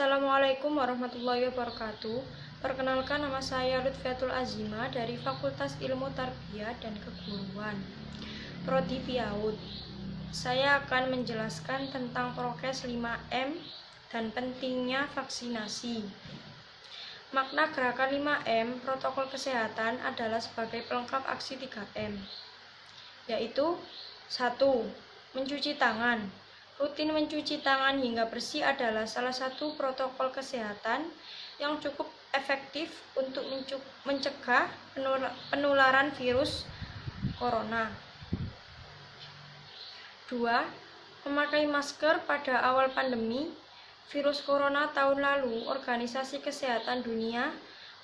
Assalamualaikum warahmatullahi wabarakatuh. Perkenalkan, nama saya Lutfiatul Azima dari Fakultas Ilmu Tarbiyah dan Keguruan, Prodi PIAUD. Saya akan menjelaskan tentang prokes 5M dan pentingnya vaksinasi. Makna gerakan 5M protokol kesehatan adalah sebagai pelengkap aksi 3M, yaitu 1. Mencuci tangan. Rutin mencuci tangan hingga bersih adalah salah satu protokol kesehatan yang cukup efektif untuk mencegah penularan virus corona. 2. Memakai masker. Pada awal pandemi virus corona tahun lalu, Organisasi Kesehatan Dunia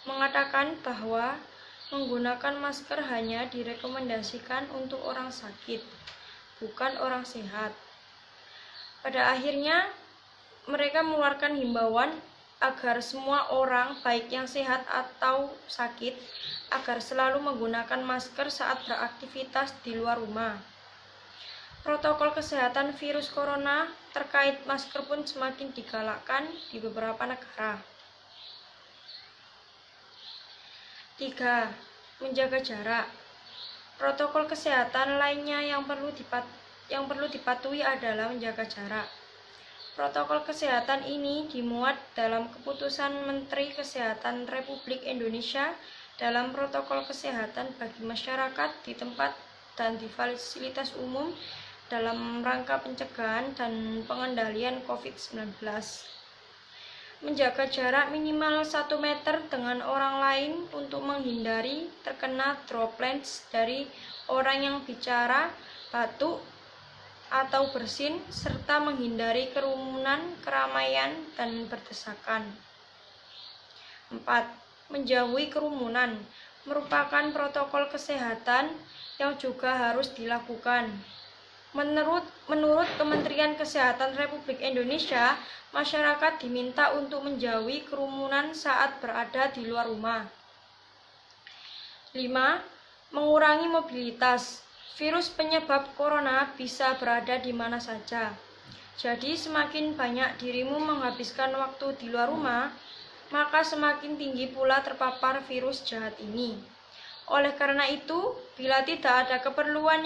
mengatakan bahwa menggunakan masker hanya direkomendasikan untuk orang sakit, bukan orang sehat. Pada akhirnya, mereka mengeluarkan himbauan agar semua orang, baik yang sehat atau sakit, agar selalu menggunakan masker saat beraktivitas di luar rumah. Protokol kesehatan virus corona terkait masker pun semakin digalakkan di beberapa negara. 3. Menjaga jarak. Protokol kesehatan lainnya yang perlu dipatuhi adalah menjaga jarak. Protokol kesehatan ini dimuat dalam Keputusan Menteri Kesehatan Republik Indonesia dalam protokol kesehatan bagi masyarakat di tempat dan di fasilitas umum dalam rangka pencegahan dan pengendalian COVID-19. Menjaga jarak minimal 1 meter dengan orang lain untuk menghindari terkena droplets dari orang yang bicara, batuk, atau bersin, serta menghindari kerumunan, keramaian, dan berdesakan. 4. Menjauhi kerumunan merupakan protokol kesehatan yang juga harus dilakukan. Menurut Kementerian Kesehatan Republik Indonesia, masyarakat diminta untuk menjauhi kerumunan saat berada di luar rumah. 5. Mengurangi mobilitas. Virus penyebab corona bisa berada di mana saja. Jadi semakin banyak dirimu menghabiskan waktu di luar rumah, maka semakin tinggi pula terpapar virus jahat ini. Oleh karena itu, bila tidak ada keperluan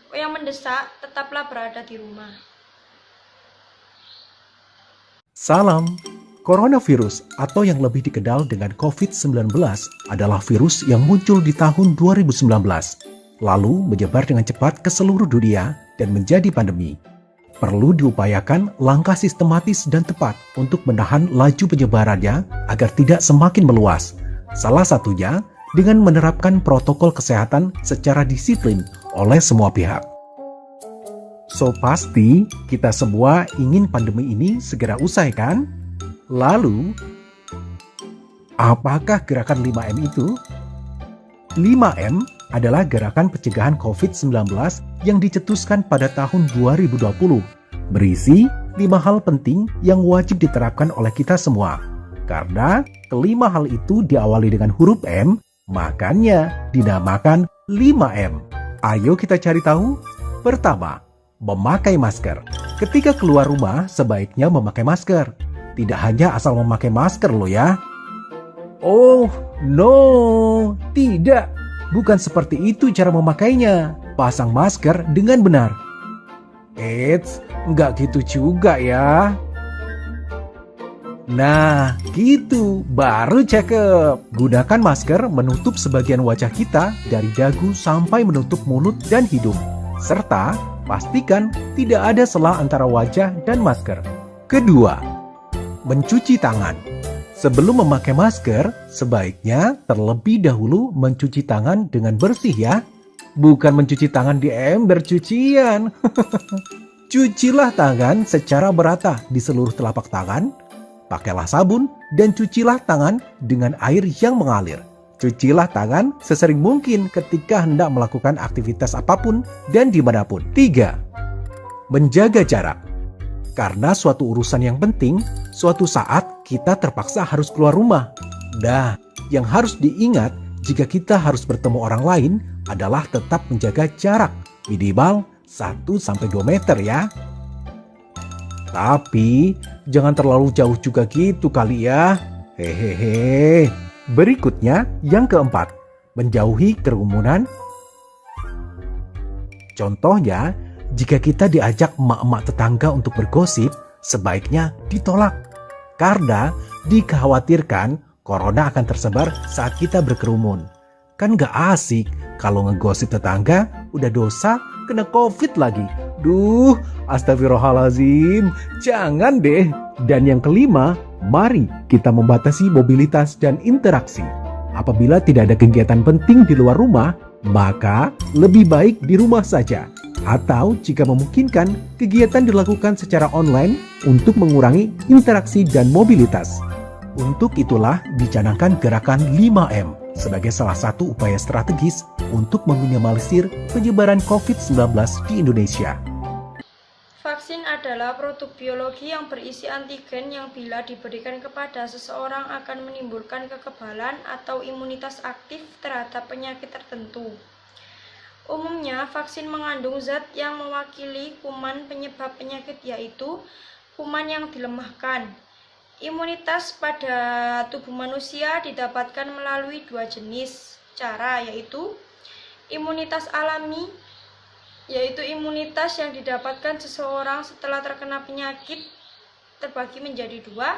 yang mendesak, tetaplah berada di rumah. Salam. Coronavirus atau yang lebih dikenal dengan COVID-19 adalah virus yang muncul di tahun 2019. Lalu menyebar dengan cepat ke seluruh dunia dan menjadi pandemi. Perlu diupayakan langkah sistematis dan tepat untuk menahan laju penyebarannya agar tidak semakin meluas. Salah satunya dengan menerapkan protokol kesehatan secara disiplin oleh semua pihak. So pasti kita semua ingin pandemi ini segera usai kan? Lalu, apakah gerakan 5M itu? 5M adalah gerakan pencegahan COVID-19 yang dicetuskan pada tahun 2020, berisi 5 hal penting yang wajib diterapkan oleh kita semua. Karena kelima hal itu diawali dengan huruf M, makanya dinamakan 5M. Ayo kita cari tahu. Pertama, memakai masker. Ketika keluar rumah, sebaiknya memakai masker. Tidak hanya asal memakai masker loh ya. Oh, no, tidak. Bukan seperti itu cara memakainya. Pasang masker dengan benar. Eits, nggak gitu juga ya. Nah, gitu, baru cakep. Gunakan masker menutup sebagian wajah kita dari dagu sampai menutup mulut dan hidung. Serta pastikan tidak ada sela antara wajah dan masker. Kedua, mencuci tangan. Sebelum memakai masker, sebaiknya terlebih dahulu mencuci tangan dengan bersih ya. Bukan mencuci tangan di ember cucian. Cucilah tangan secara merata di seluruh telapak tangan. Pakailah sabun dan cucilah tangan dengan air yang mengalir. Cucilah tangan sesering mungkin ketika hendak melakukan aktivitas apapun dan dimanapun. 3. Menjaga jarak. Karena suatu urusan yang penting, suatu saat kita terpaksa harus keluar rumah. Nah, yang harus diingat jika kita harus bertemu orang lain adalah tetap menjaga jarak minimal 1-2 meter ya. Tapi jangan terlalu jauh juga gitu kali ya. Hehehe. Berikutnya, yang keempat, menjauhi kerumunan. Contohnya, jika kita diajak emak-emak tetangga untuk bergosip, sebaiknya ditolak. Karena dikhawatirkan corona akan tersebar saat kita berkerumun. Kan gak asik kalau ngegosip tetangga udah dosa kena COVID lagi. Duh, astagfirullahaladzim, jangan deh. Dan yang kelima, mari kita membatasi mobilitas dan interaksi. Apabila tidak ada kegiatan penting di luar rumah, maka lebih baik di rumah saja. Atau jika memungkinkan, kegiatan dilakukan secara online untuk mengurangi interaksi dan mobilitas. Untuk itulah dicanangkan gerakan 5M sebagai salah satu upaya strategis untuk meminimalisir penyebaran COVID-19 di Indonesia. Vaksin adalah produk biologi yang berisi antigen yang bila diberikan kepada seseorang akan menimbulkan kekebalan atau imunitas aktif terhadap penyakit tertentu. Umumnya, vaksin mengandung zat yang mewakili kuman penyebab penyakit, yaitu kuman yang dilemahkan. Imunitas pada tubuh manusia didapatkan melalui dua jenis cara, yaitu imunitas alami, yaitu imunitas yang didapatkan seseorang setelah terkena penyakit terbagi menjadi dua.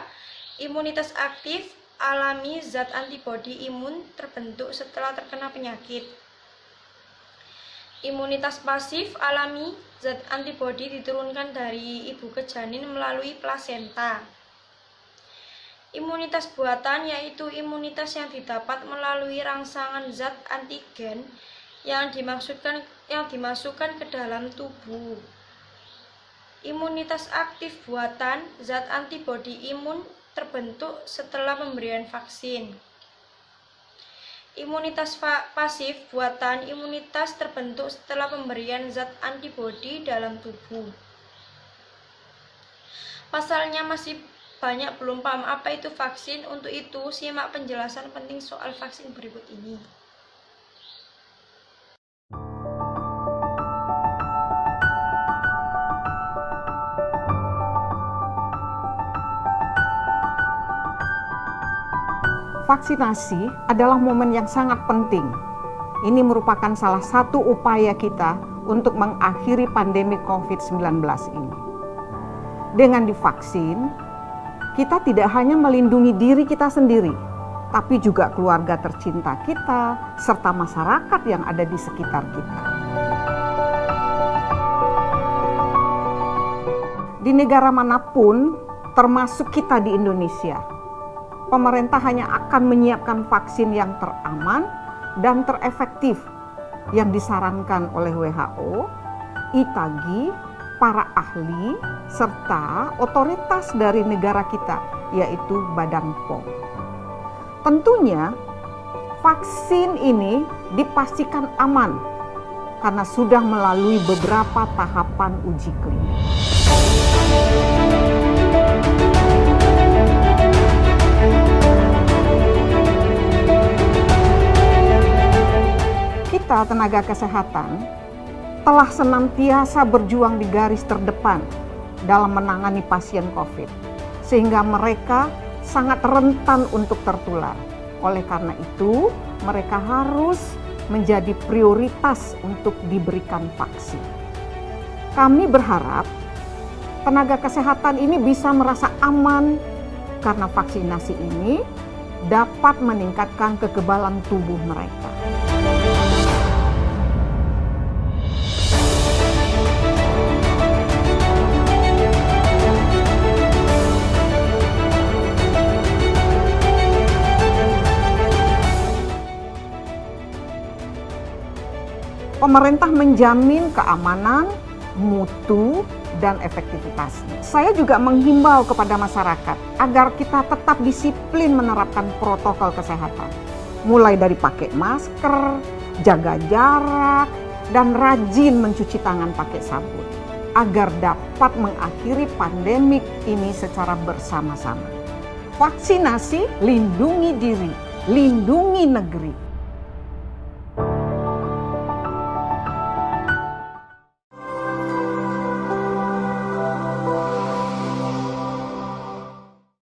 Imunitas aktif alami, zat antibodi imun terbentuk setelah terkena penyakit. Imunitas pasif alami, zat antibodi diturunkan dari ibu ke janin melalui plasenta. Imunitas buatan yaitu imunitas yang didapat melalui rangsangan zat antigen yang dimasukkan ke dalam tubuh. Imunitas aktif buatan, zat antibodi imun terbentuk setelah pemberian vaksin. Imunitas pasif buatan, imunitas terbentuk setelah pemberian zat antibodi dalam tubuh. Pasalnya masih banyak belum paham apa itu vaksin. Untuk itu, simak penjelasan penting soal vaksin berikut ini. Vaksinasi adalah momen yang sangat penting. Ini merupakan salah satu upaya kita untuk mengakhiri pandemi COVID-19 ini. Dengan divaksin, kita tidak hanya melindungi diri kita sendiri, tapi juga keluarga tercinta kita, serta masyarakat yang ada di sekitar kita. Di negara manapun, termasuk kita di Indonesia, pemerintah hanya akan menyiapkan vaksin yang teraman dan terefektif yang disarankan oleh WHO, ITAGI, para ahli, serta otoritas dari negara kita, yaitu Badan POM. Tentunya, vaksin ini dipastikan aman karena sudah melalui beberapa tahapan uji klinis. Kita, tenaga kesehatan, telah senantiasa berjuang di garis terdepan dalam menangani pasien COVID, sehingga mereka sangat rentan untuk tertular. Oleh karena itu, mereka harus menjadi prioritas untuk diberikan vaksin. Kami berharap tenaga kesehatan ini bisa merasa aman karena vaksinasi ini dapat meningkatkan kekebalan tubuh mereka. Pemerintah menjamin keamanan, mutu, dan efektivitasnya. Saya juga menghimbau kepada masyarakat agar kita tetap disiplin menerapkan protokol kesehatan. Mulai dari pakai masker, jaga jarak, dan rajin mencuci tangan pakai sabun. Agar dapat mengakhiri pandemik ini secara bersama-sama. Vaksinasi, lindungi diri, lindungi negeri.